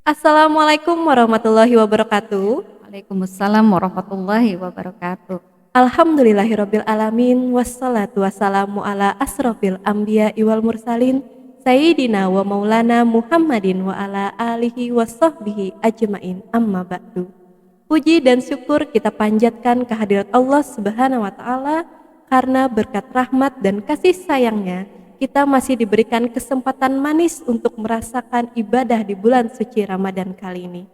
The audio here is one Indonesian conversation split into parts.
Assalamualaikum warahmatullahi wabarakatuh. Waalaikumsalam warahmatullahi wabarakatuh. Alhamdulillahirabbil alamin wassalatu wassalamu ala asrofil anbiya wal mursalin sayyidina wa maulana Muhammadin wa ala alihi washabbihi ajmain amma ba'du. Puji dan syukur kita panjatkan kehadirat Allah Subhanahu wa taala karena berkat rahmat dan kasih sayangnya kita masih diberikan kesempatan manis untuk merasakan ibadah di bulan suci Ramadan kali ini.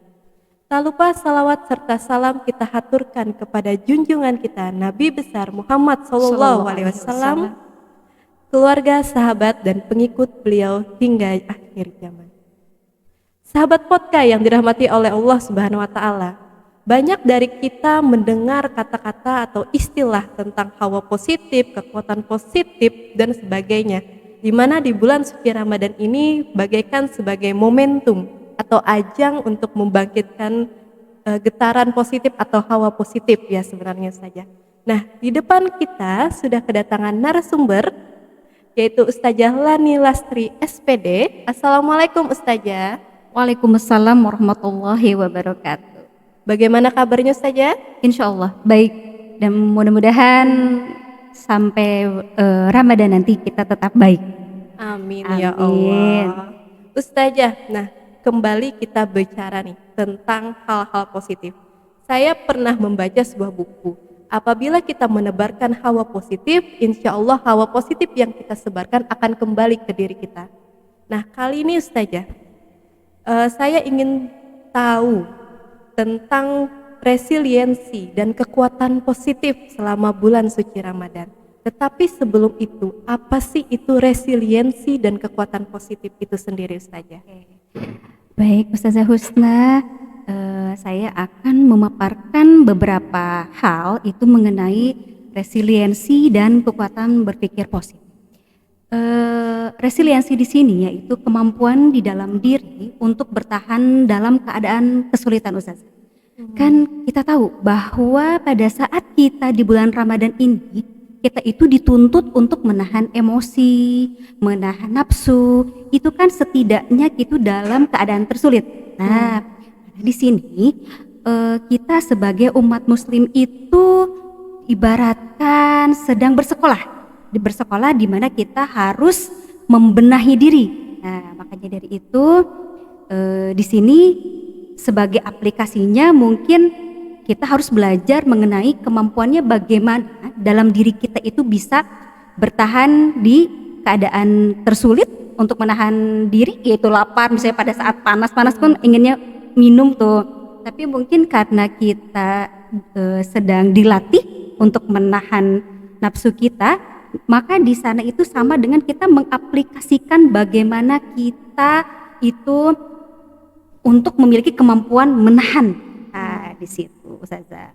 Tak lupa salawat serta salam kita haturkan kepada junjungan kita Nabi besar Muhammad Sallallahu Alaihi Wasallam, keluarga, sahabat, dan pengikut beliau hingga akhir zaman. Sahabat podcast yang dirahmati oleh Allah Subhanahu Wa Taala, banyak dari kita mendengar kata-kata atau istilah tentang hawa positif, kekuatan positif, dan sebagainya, di mana di bulan suci Ramadan ini bagaikan sebagai momentum atau ajang untuk membangkitkan getaran positif atau hawa positif ya sebenarnya saja. Nah, di depan kita sudah kedatangan narasumber yaitu Ustazah Lani Lastri SPD. Assalamualaikum Ustazah. Waalaikumsalam warahmatullahi wabarakatuh. Bagaimana kabarnya Ustazah? Insya Allah baik, dan mudah-mudahan sampai Ramadan nanti kita tetap baik. Amin, ya Allah. Ustazah, nah kembali kita bicara nih tentang hal-hal positif. Saya pernah membaca sebuah buku. Apabila kita menebarkan hawa positif, insya Allah hawa positif yang kita sebarkan akan kembali ke diri kita. Nah, kali ini Ustazah, saya ingin tahu tentang resiliensi dan kekuatan positif selama bulan suci Ramadan. Tetapi sebelum itu, apa sih itu resiliensi dan kekuatan positif itu sendiri Ustazah? Baik Ustazah Husna, saya akan memaparkan beberapa hal itu mengenai resiliensi dan kekuatan berpikir positif. Resiliensi di sini yaitu kemampuan di dalam diri untuk bertahan dalam keadaan kesulitan Ustazah. Kan kita tahu bahwa pada saat kita di bulan Ramadan ini, kita itu dituntut untuk menahan emosi, menahan nafsu. Itu kan setidaknya itu dalam keadaan tersulit. Nah, di sini kita sebagai umat muslim itu ibaratkan sedang bersekolah. Bersekolah di mana kita harus membenahi diri. Nah, makanya dari itu di sini sebagai aplikasinya mungkin kita harus belajar mengenai kemampuannya bagaimana dalam diri kita itu bisa bertahan di keadaan tersulit untuk menahan diri, yaitu lapar misalnya pada saat panas-panas pun inginnya minum tuh. Tapi mungkin karena kita sedang dilatih untuk menahan nafsu kita, maka di sana itu sama dengan kita mengaplikasikan bagaimana kita itu untuk memiliki kemampuan menahan. Nah, di situ Ustazah.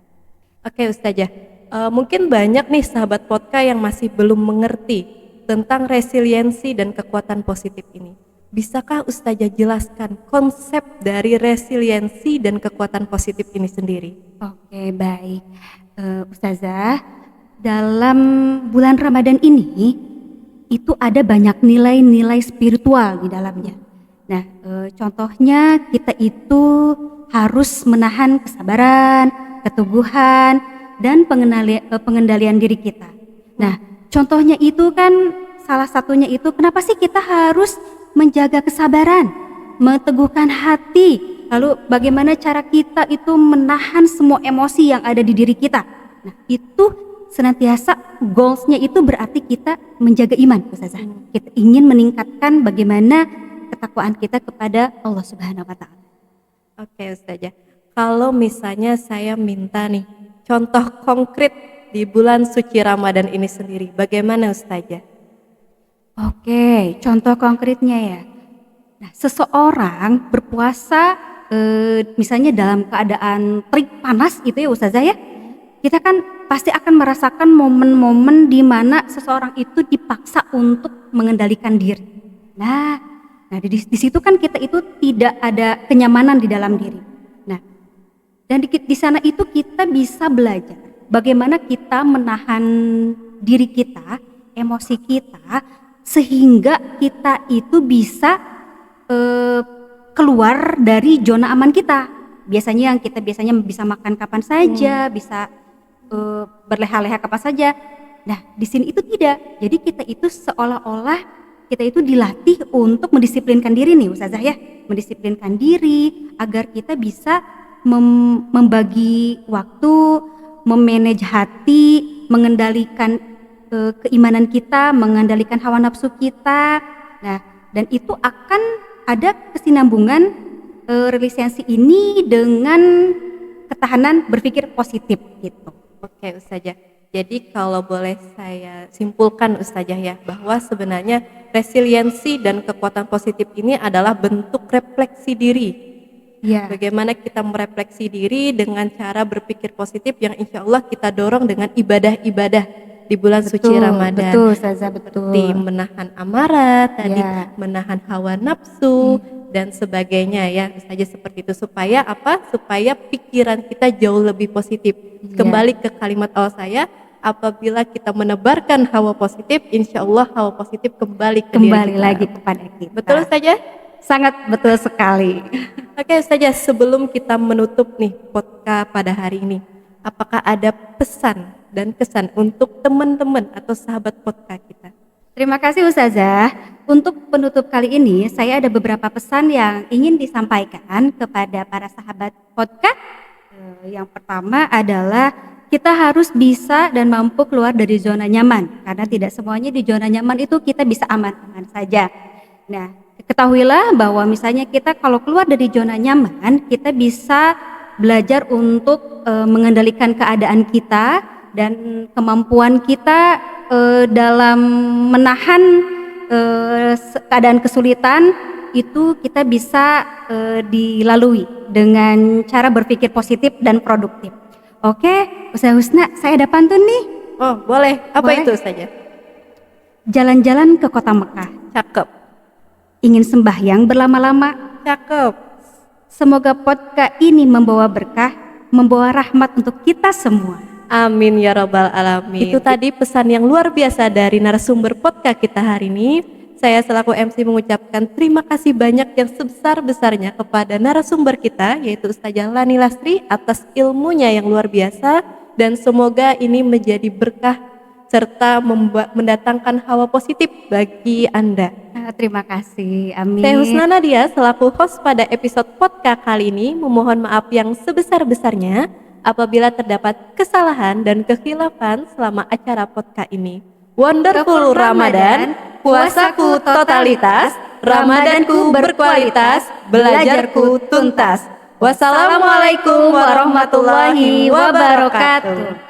Oke Ustazah, mungkin banyak nih sahabat podcast yang masih belum mengerti tentang resiliensi dan kekuatan positif ini. Bisakah Ustazah jelaskan konsep dari resiliensi dan kekuatan positif ini sendiri? Oke, baik. Ustazah, dalam bulan Ramadan ini itu ada banyak nilai-nilai spiritual di dalamnya. Nah, contohnya kita itu harus menahan kesabaran, keteguhan, dan pengendalian diri kita. Nah, contohnya itu kan salah satunya itu kenapa sih kita harus menjaga kesabaran, meneguhkan hati, lalu bagaimana cara kita itu menahan semua emosi yang ada di diri kita. Nah, itu senantiasa goalsnya itu berarti kita menjaga iman, Ustazah. Kita ingin meningkatkan bagaimana ketakwaan kita kepada Allah Subhanahu wa Ta'ala. Oke Ustazah, kalau misalnya saya minta nih contoh konkret di bulan suci Ramadan ini sendiri, bagaimana Ustazah? Oke, contoh konkretnya ya. Nah, seseorang berpuasa misalnya dalam keadaan terik panas itu ya Ustazah ya. Kita kan pasti akan merasakan momen-momen di mana seseorang itu dipaksa untuk mengendalikan diri. Nah, di situ kan kita itu tidak ada kenyamanan di dalam diri. Nah, dan di sana itu kita bisa belajar bagaimana kita menahan diri kita, emosi kita, sehingga kita itu bisa keluar dari zona aman kita. Biasanya yang kita biasanya bisa makan kapan saja, bisa berleha-leha kapan saja. Nah, di sini itu tidak. Jadi kita itu seolah-olah kita itu dilatih untuk mendisiplinkan diri nih Ustazah ya. Mendisiplinkan diri agar kita bisa membagi waktu, memanage hati, mengendalikan keimanan kita, mengendalikan hawa nafsu kita. Nah, dan itu akan ada kesinambungan relisensi ini dengan ketahanan berpikir positif gitu. Oke Ustazah, jadi kalau boleh saya simpulkan Ustazah ya, bahwa sebenarnya resiliensi dan kekuatan positif ini adalah bentuk refleksi diri. Ya. Bagaimana kita merefleksi diri dengan cara berpikir positif yang insya Allah kita dorong dengan ibadah-ibadah di bulan suci Ramadan. Betul Ustazah, betul. Seperti menahan amarah tadi, Ya. menahan hawa nafsu dan sebagainya ya, saja seperti itu supaya apa? Supaya pikiran kita jauh lebih positif. Kembali ke kalimat awal saya, apabila kita menebarkan hawa positif, insya Allah hawa positif kembali ke diri kita. Lagi kepada kita. Betul saja? Sangat betul sekali. Oke saja, sebelum kita menutup nih podcast pada hari ini, apakah ada pesan dan kesan untuk teman-teman atau sahabat podcast kita? Terima kasih Ustazah. Untuk penutup kali ini, saya ada beberapa pesan yang ingin disampaikan kepada para sahabat podcast. Yang pertama adalah kita harus bisa dan mampu keluar dari zona nyaman. Karena tidak semuanya di zona nyaman itu kita bisa aman-aman saja. Nah, ketahuilah bahwa misalnya kita kalau keluar dari zona nyaman, kita bisa belajar untuk mengendalikan keadaan kita dan kemampuan kita dalam menahan keadaan kesulitan itu kita bisa dilalui dengan cara berpikir positif dan produktif. Oke, Ustazah Husna, saya ada pantun nih. Oh boleh, apa Boleh. itu saja? Jalan-jalan ke kota Mekah, Cakep, ingin sembahyang berlama-lama. cakep. Semoga podcast ini membawa berkah, membawa rahmat untuk kita semua. Amin ya robbal alamin. Itu tadi pesan yang luar biasa dari narasumber podcast kita hari ini. Saya selaku MC mengucapkan terima kasih banyak yang sebesar-besarnya kepada narasumber kita, yaitu Ustazah Lani Lastri, atas ilmunya yang luar biasa, dan semoga ini menjadi berkah serta mendatangkan hawa positif bagi Anda. Terima kasih, amin. Saya Husna Nadia selaku host pada episode podcast kali ini memohon maaf yang sebesar-besarnya apabila terdapat kesalahan dan kekhilafan selama acara podcast ini. Wonderful Ramadan, puasaku totalitas, Ramadanku berkualitas, belajarku tuntas. Wassalamualaikum warahmatullahi wabarakatuh.